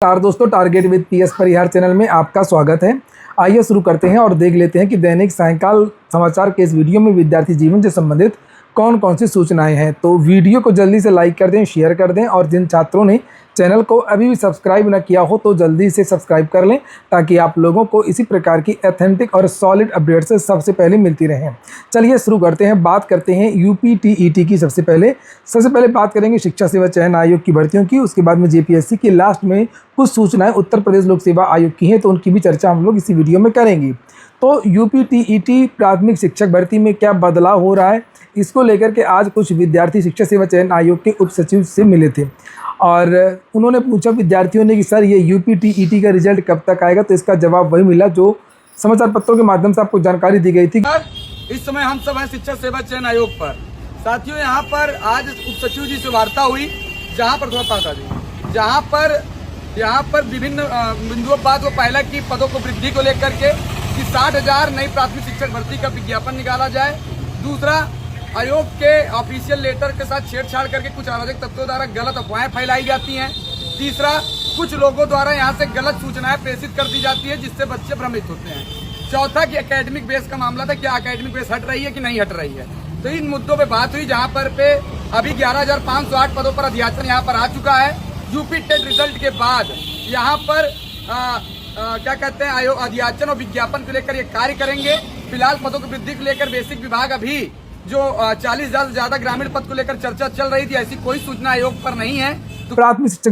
दोस्तों, target with PS Parihar channel में आपका स्वागत है। आइए शुरू करते हैं और देख लेते हैं कि दैनिक सायंकाल समाचार के इस वीडियो में विद्यार्थी जीवन से संबंधित कौन कौन सी सूचनाएं हैं। तो वीडियो को जल्दी से लाइक कर दें, शेयर कर दें और जिन छात्रों ने चैनल को अभी भी सब्सक्राइब न किया हो तो जल्दी से सब्सक्राइब कर लें ताकि आप लोगों को इसी प्रकार की ऑथेंटिक और सॉलिड अपडेट्स सबसे पहले मिलती रहें। चलिए शुरू करते हैं, बात करते हैं यूपी टीईटी की। सबसे पहले बात करेंगे शिक्षा सेवा चयन आयोग की भर्तियों की, उसके बाद में जेपीएससी की, लास्ट में कुछ सूचनाएं उत्तर प्रदेश लोक सेवा आयोग की हैं तो उनकी भी चर्चा हम लोग इसी वीडियो में करेंगे। तो यूपी टीईटी प्राथमिक शिक्षक भर्ती में क्या बदलाव हो रहा है, इसको लेकर के आज कुछ विद्यार्थी शिक्षा सेवा चयन आयोग के उप सचिव से मिले थे और उन्होंने पूछा विद्यार्थियों ने कि सर ये यूपी टीईटी का रिजल्ट कब तक आएगा। तो इसका जवाब वही मिला जो समाचार पत्रों के माध्यम से आपको जानकारी दी गई थी। इस समय हम सब हैं शिक्षा सेवा चयन आयोग पर। साथियों, यहाँ पर आज उप सचिव जी से वार्ता हुई जहाँ पर यहाँ पर विभिन्न बिंदुओं पर बात वो पहला की पदों को वृद्धि को लेकर के कि 60,000 नई प्राथमिक शिक्षक भर्ती का विज्ञापन निकाला जाए। दूसरा, आयोग के ऑफिशियल लेटर के साथ छेड़छाड़ करके कुछ अराजक तत्वों द्वारा गलत अफवाहें फैलाई जाती हैं। तीसरा, कुछ लोगों द्वारा यहाँ से गलत सूचनाएं प्रेषित कर दी जाती है जिससे बच्चे भ्रमित होते हैं। चौथा कि एकेडमिक बेस का मामला था, क्या एकेडमिक बेस हट रही है कि नहीं हट रही है। तो इन मुद्दों पे बात हुई जहाँ पर अभी 11,508 पदों पर अध्याचन यहाँ पर आ चुका है। यूपी टेट रिजल्ट के बाद यहाँ पर क्या कहते हैं आयोग अध्याचन और विज्ञापन को लेकर ये कार्य करेंगे। फिलहाल पदों की वृद्धि को लेकर बेसिक विभाग अभी जो 40,000 से ज्यादा ग्रामीण पद को लेकर चर्चा चल रही थी, ऐसी कोई सूचना आयोग पर नहीं है। तो प्राथमिक शिक्षक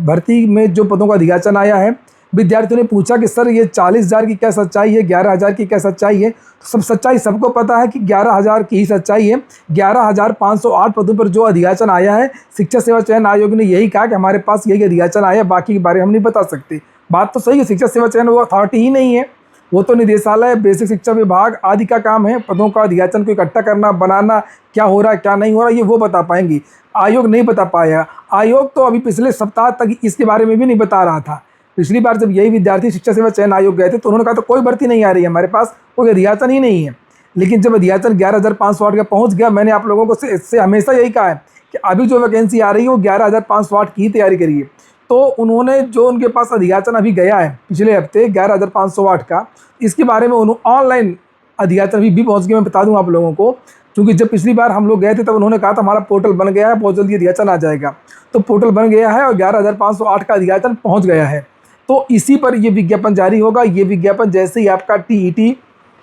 भर्ती में जो पदों का अध्याचन आया है, विद्यार्थियों ने पूछा कि सर ये 40,000 की क्या सच्चाई है, 11,000 की क्या सच्चाई है। तो सब सच्चाई सबको पता है कि 11,000 की ही सच्चाई है। 11,508 पदों पर जो अध्याचन आया है, शिक्षा सेवा चयन आयोग ने यही कहा कि हमारे पास यही अध्याचन आया, बाकी के बारे में हम नहीं बता सकते। बात तो सही है, शिक्षा सेवा चयन वो अथॉरिटी ही नहीं है, वो तो निदेशालय, बेसिक शिक्षा विभाग आदि का काम है। पदों का अध्याचन को इकट्ठा करना, बनाना, क्या हो रहा है क्या नहीं हो रहा, ये वो बता पाएंगे। आयोग नहीं बता पाया। आयोग तो अभी पिछले सप्ताह तक इसके बारे में भी नहीं बता रहा था। पिछली बार जब यही विद्यार्थी शिक्षा सेवा चयन आयोग गए थे तो उन्होंने कहा तो कोई भर्ती नहीं आ रही है, हमारे पास कोई अध्याचन ही नहीं है। लेकिन जब अध्याचन 11,508 का पहुँच गया, मैंने आप लोगों को इससे हमेशा यही कहा है कि अभी जो वैकेंसी आ रही है वो 11,508 की ही तैयारी करिए। तो उन्होंने जो उनके पास अध्याचन अभी गया है पिछले हफ्ते 11,508 का, इसके बारे में उन्होंने ऑनलाइन अध्याचन भी पहुंच गया। मैं बता दूं आप लोगों को, क्योंकि जब पिछली बार हम लोग गए थे तब उन्होंने कहा था हमारा पोर्टल बन गया है, बहुत जल्दी अध्याचन आ जाएगा। तो पोर्टल बन गया है और 11,508 का अध्याचन पहुँच गया है। तो इसी पर ये विज्ञापन जारी होगा। ये विज्ञापन जैसे ही आपका टीईटी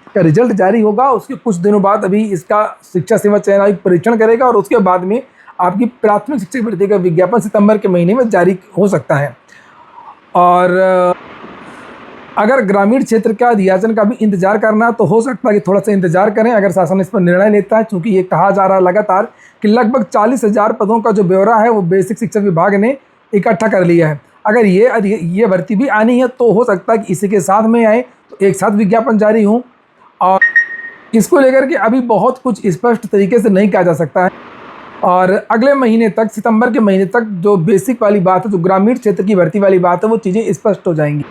का रिजल्ट जारी होगा उसके कुछ दिनों बाद अभी इसका शिक्षा सेवा चयन आयोग परीक्षण करेगा और उसके बाद में आपकी प्राथमिक शिक्षक भर्ती का विज्ञापन सितंबर के महीने में जारी हो सकता है। और अगर ग्रामीण क्षेत्र का अध्याचन का भी इंतजार करना तो हो सकता है कि थोड़ा सा इंतजार करें अगर शासन इस पर निर्णय लेता है, क्योंकि ये कहा जा रहा है लगातार कि लगभग 40,000 पदों का जो ब्यौरा है वो बेसिक शिक्षा विभाग ने इकट्ठा कर लिया है। अगर ये भर्ती भी आनी है तो हो सकता है कि इसी के साथ में आए तो एक साथ विज्ञापन जारी हो। और इसको लेकर के अभी बहुत कुछ स्पष्ट तरीके से नहीं कहा जा सकता है। और अगले महीने तक, सितंबर के महीने तक जो बेसिक वाली बात है, जो ग्रामीण क्षेत्र की भर्ती वाली बात है, वो चीज़ें स्पष्ट हो जाएंगी।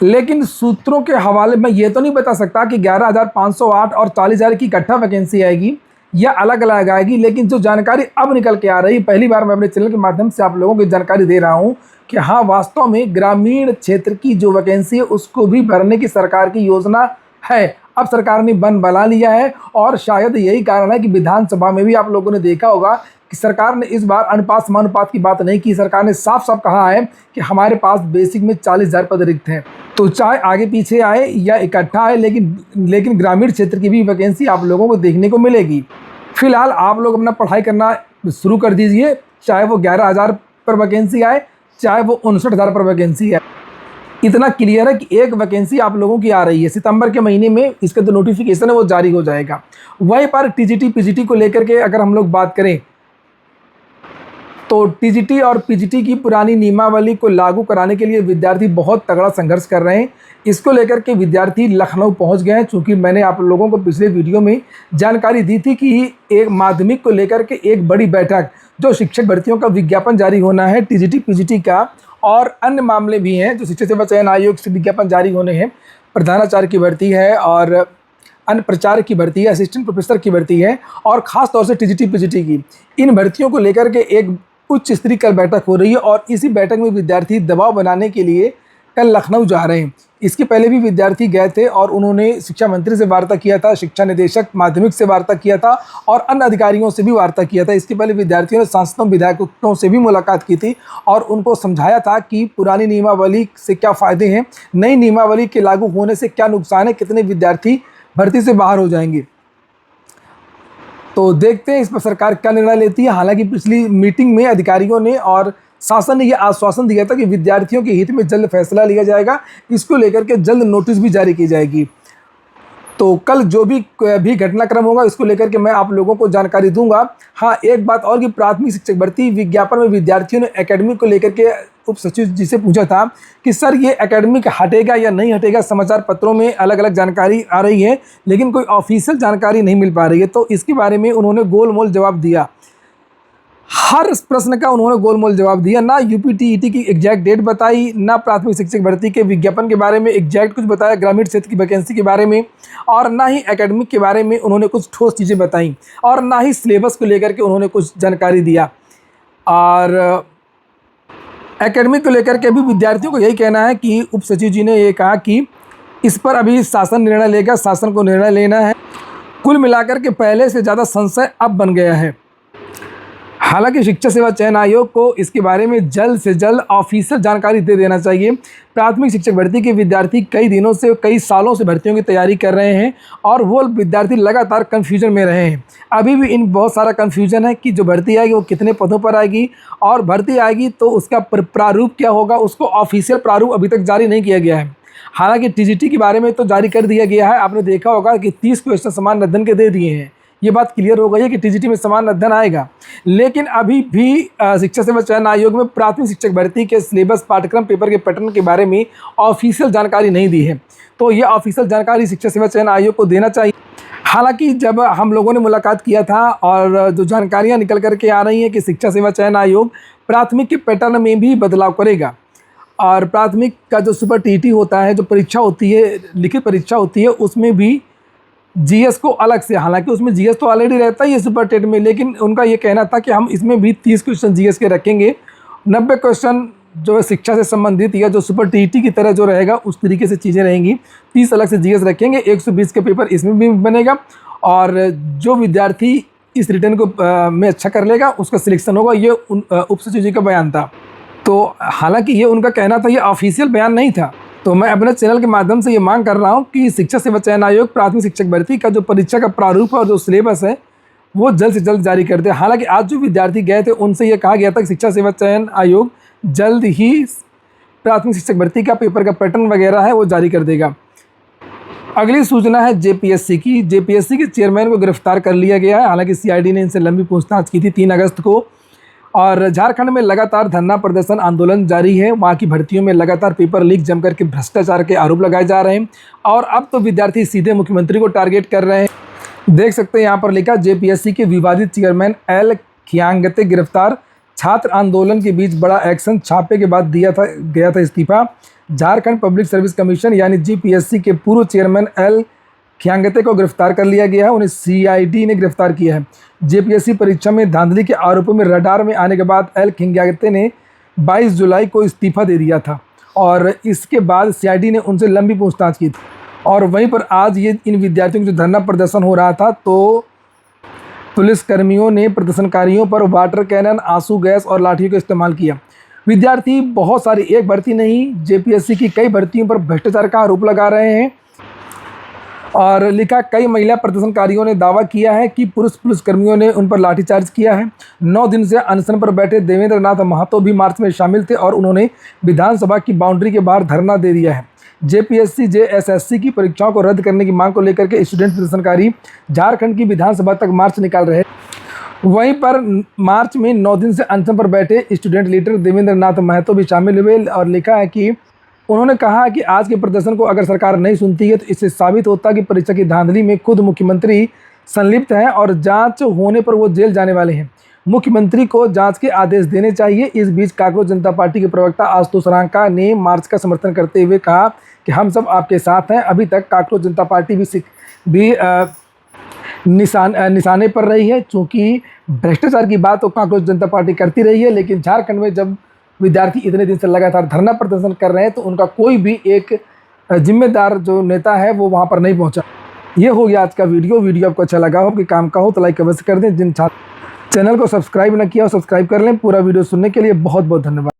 लेकिन सूत्रों के हवाले मैं ये तो नहीं बता सकता कि 11,508 और 40,000 की इकट्ठा वैकेंसी आएगी या अलग अलग आएगी। लेकिन जो जानकारी अब निकल के आ रही, पहली बार मैं अपने चैनल के माध्यम से आप लोगों को जानकारी दे रहा हूँ कि हाँ, वास्तव में ग्रामीण क्षेत्र की जो वैकेंसी है उसको भी भरने की सरकार की योजना है। अब सरकार ने बन बना लिया है और शायद यही कारण है कि विधानसभा में भी आप लोगों ने देखा होगा कि सरकार ने इस बार अनुपात समानुपात की बात नहीं की। सरकार ने साफ साफ कहा है कि हमारे पास बेसिक में 40,000 पद रिक्त हैं। तो चाहे आगे पीछे आए या इकट्ठा आए, लेकिन ग्रामीण क्षेत्र की भी वैकेंसी आप लोगों को देखने को मिलेगी। फिलहाल आप लोग अपना पढ़ाई करना शुरू कर दीजिए, चाहे वो 11,000 पर वैकेंसी आए, चाहे वो 59,000 पर वैकेंसी आए। इतना क्लियर है कि एक वैकेंसी आप लोगों की आ रही है, सितंबर के महीने में इसका जो नोटिफिकेशन है वो जारी हो जाएगा। वहीं पर टीजीटी पीजीटी को लेकर के अगर हम लोग बात करें तो टीजीटी और पीजीटी की पुरानी नियमावली को लागू कराने के लिए विद्यार्थी बहुत तगड़ा संघर्ष कर रहे हैं। इसको लेकर के विद्यार्थी लखनऊ पहुंच गए हैं, चूँकि मैंने आप लोगों को पिछले वीडियो में जानकारी दी थी कि एक माध्यमिक को लेकर के एक बड़ी बैठक, जो शिक्षक भर्तियों का विज्ञापन जारी होना है टीजीटी पीजीटी का, और अन्य मामले भी हैं जो शिक्षा सेवा चयन आयोग से विज्ञापन जारी होने हैं। प्रधानाचार्य की भर्ती है और अन्य प्रचार की भर्ती है, असिस्टेंट प्रोफेसर की भर्ती है और ख़ास तौर से टीजीटी पीजीटी की। इन भर्तियों को लेकर के एक उच्च स्तरीय कल बैठक हो रही है और इसी बैठक में विद्यार्थी दबाव बनाने के लिए कल लखनऊ जा रहे हैं। इसके पहले भी विद्यार्थी गए थे और उन्होंने शिक्षा मंत्री से वार्ता किया था, शिक्षा निदेशक माध्यमिक से वार्ता किया था और अन्य अधिकारियों से भी वार्ता किया था। इसके पहले विद्यार्थियों ने सांसदों विधायकों से भी मुलाकात की थी और उनको समझाया था कि पुरानी नियमावली से क्या फ़ायदे हैं, नई नियमावली के लागू होने से क्या नुकसान है, कितने विद्यार्थी भर्ती से बाहर हो जाएंगे। तो देखते हैं इस पर सरकार क्या निर्णय लेती है। हालांकि पिछली मीटिंग में अधिकारियों ने और शासन ने यह आश्वासन दिया था कि विद्यार्थियों के हित में जल्द फैसला लिया जाएगा, इसको लेकर के जल्द नोटिस भी जारी की जाएगी। तो कल जो भी घटनाक्रम होगा इसको लेकर के मैं आप लोगों को जानकारी दूंगा। हाँ, एक बात और कि प्राथमिक शिक्षक भर्ती विज्ञापन में विद्यार्थियों ने एकेडमिक को लेकर के उप सचिव जी से पूछा था कि सर ये एकेडमिक हटेगा या नहीं हटेगा। समाचार पत्रों में अलग अलग जानकारी आ रही है लेकिन कोई ऑफिशियल जानकारी नहीं मिल पा रही है। तो इसके बारे में उन्होंने गोलमोल जवाब दिया, हर प्रश्न का उन्होंने गोलमोल जवाब दिया। ना यूपीटीईटी की एग्जैक्ट डेट बताई, ना प्राथमिक शिक्षक भर्ती के विज्ञापन के बारे में एग्जैक्ट कुछ बताया, ग्रामीण क्षेत्र की वैकेंसी के बारे में, और ना ही एकेडमिक के बारे में उन्होंने कुछ ठोस चीज़ें बताई, और ना ही सिलेबस को लेकर के उन्होंने कुछ जानकारी दिया। और एकेडमिक को लेकर के भी विद्यार्थियों को यही कहना है कि उप सचिव जी ने ये कहा कि इस पर अभी शासन निर्णय लेगा, शासन को निर्णय लेना है। कुल मिलाकर के पहले से ज़्यादा संशय अब बन गया है। हालांकि शिक्षा सेवा चयन आयोग को इसके बारे में जल्द से जल्द ऑफिशियल जानकारी दे देना चाहिए। प्राथमिक शिक्षक भर्ती के विद्यार्थी कई दिनों से, कई सालों से भर्तियों की तैयारी कर रहे हैं और वो विद्यार्थी लगातार कन्फ्यूजन में रहे हैं। अभी भी इन बहुत सारा कन्फ्यूजन है कि जो भर्ती आएगी वो कितने पदों पर आएगी और भर्ती आएगी तो उसका प्रारूप क्या होगा, उसको ऑफिशियल प्रारूप अभी तक जारी नहीं किया गया है। हालांकि टीजीटी के बारे में तो जारी कर दिया गया है। आपने देखा होगा कि 30 क्वेश्चन समान अध्ययन के दे दिए हैं। ये बात क्लियर हो गई है कि टीजीटी में समान अध्ययन आएगा, लेकिन अभी भी शिक्षा सेवा चयन आयोग में प्राथमिक शिक्षक भर्ती के सिलेबस, पाठ्यक्रम, पेपर के पैटर्न के बारे में ऑफिशियल जानकारी नहीं दी है। तो ये ऑफिशियल जानकारी शिक्षा सेवा चयन आयोग को देना चाहिए। हालांकि जब हम लोगों ने मुलाकात किया था और जो जानकारियाँ निकल करके आ रही हैं कि शिक्षा सेवा चयन आयोग प्राथमिक के पैटर्न में भी बदलाव करेगा और प्राथमिक का जो सुपर टीटी होता है, जो परीक्षा होती है, लिखित परीक्षा होती है, उसमें भी जीएस को अलग से, हालांकि उसमें जीएस तो ऑलरेडी रहता ही है सुपर टेट में, लेकिन उनका ये कहना था कि हम इसमें भी 30 क्वेश्चन जीएस के रखेंगे। 90 क्वेश्चन जो है शिक्षा से संबंधित या जो सुपर टीटी की तरह जो रहेगा उस तरीके से चीज़ें रहेंगी। 30 अलग से जीएस रखेंगे, 120 के पेपर इसमें भी बनेगा और जो विद्यार्थी इस रिटर्न को में अच्छा कर लेगा उसका सिलेक्शन होगा। ये उप सचिव जी का बयान था। तो हालांकि ये उनका कहना था, ये ऑफिशियल बयान नहीं था। तो मैं अपने चैनल के माध्यम से ये मांग कर रहा हूँ कि शिक्षा सेवा चयन आयोग प्राथमिक शिक्षक भर्ती का जो परीक्षा का प्रारूप और जो सिलेबस है वो जल्द से जल्द जारी कर दे। हालांकि आज जो विद्यार्थी गए थे उनसे ये कहा गया था कि शिक्षा सेवा चयन आयोग जल्द ही प्राथमिक शिक्षक भर्ती का पेपर का पैटर्न वगैरह है वो जारी कर देगा। अगली सूचना है जेपीएससी की। जेपीएससी के चेयरमैन को गिरफ्तार कर लिया गया है। हालांकि सीआईडी ने इनसे लंबी पूछताछ की थी 3 अगस्त को। और झारखंड में लगातार धरना प्रदर्शन आंदोलन जारी है। वहाँ की भर्तियों में लगातार पेपर लीक जमकर के भ्रष्टाचार के आरोप लगाए जा रहे हैं और अब तो विद्यार्थी सीधे मुख्यमंत्री को टारगेट कर रहे हैं। देख सकते हैं यहाँ पर लिखा, जेपीएससी के विवादित चेयरमैन एल खियांगते गिरफ्तार। छात्र आंदोलन के बीच बड़ा एक्शन, छापे के बाद गया था इस्तीफा। झारखंड पब्लिक सर्विस कमीशन यानी जेपीएससी के पूर्व चेयरमैन एल खियांगते को गिरफ्तार कर लिया गया है। उन्हें सीआईडी ने गिरफ्तार किया है। जेपीएससी परीक्षा में धांधली के आरोपों में रडार में आने के बाद एल खियांगते ने 22 जुलाई को इस्तीफा दे दिया था और इसके बाद सीआईडी ने उनसे लंबी पूछताछ की थी। और वहीं पर आज ये इन विद्यार्थियों का जो धरना प्रदर्शन हो रहा था तो पुलिसकर्मियों ने प्रदर्शनकारियों पर वाटर कैनन, आंसू गैस और लाठियों का इस्तेमाल किया। विद्यार्थी बहुत सारी, एक भर्ती नहीं, जेपीएससी की कई भर्तियों पर भ्रष्टाचार का आरोप लगा रहे हैं। और लिखा, कई महिला प्रदर्शनकारियों ने दावा किया है कि पुलिसकर्मियों ने उन पर लाठीचार्ज किया है। 9 दिन से अनशन पर बैठे देवेंद्र नाथ महतो भी मार्च में शामिल थे और उन्होंने विधानसभा की बाउंड्री के बाहर धरना दे दिया है। जेपीएससी जेएसएससी की परीक्षाओं को रद्द करने की मांग को लेकर के स्टूडेंट प्रदर्शनकारी झारखंड की विधानसभा तक मार्च निकाल रहे। वहीं पर मार्च में 9 दिन से अनशन पर बैठे स्टूडेंट लीडर देवेंद्र नाथ महतो भी शामिल हुए और लिखा है कि उन्होंने कहा कि आज के प्रदर्शन को अगर सरकार नहीं सुनती है तो इससे साबित होता है कि परीक्षा की धांधली में खुद मुख्यमंत्री संलिप्त हैं और जांच होने पर वो जेल जाने वाले हैं। मुख्यमंत्री को जांच के आदेश देने चाहिए। इस बीच कांग्रेस जनता पार्टी के प्रवक्ता आशुतोष रांका ने मार्च का समर्थन करते हुए कहा कि हम सब आपके साथ हैं। अभी तक कांग्रेस जनता पार्टी भी निशाने पर रही है। चूँकि भ्रष्टाचार की बात तो कांग्रेस जनता पार्टी करती रही है, लेकिन झारखंड में जब विद्यार्थी इतने दिन से लगातार धरना प्रदर्शन कर रहे हैं तो उनका कोई भी एक जिम्मेदार जो नेता है वो वहाँ पर नहीं पहुँचा। ये हो गया आज का वीडियो आपको अच्छा लगा हो, कि काम का हो तो लाइक अवश्य कर दें। जिन चैनल को सब्सक्राइब न किया हो सब्सक्राइब कर लें। पूरा वीडियो सुनने के लिए बहुत बहुत धन्यवाद।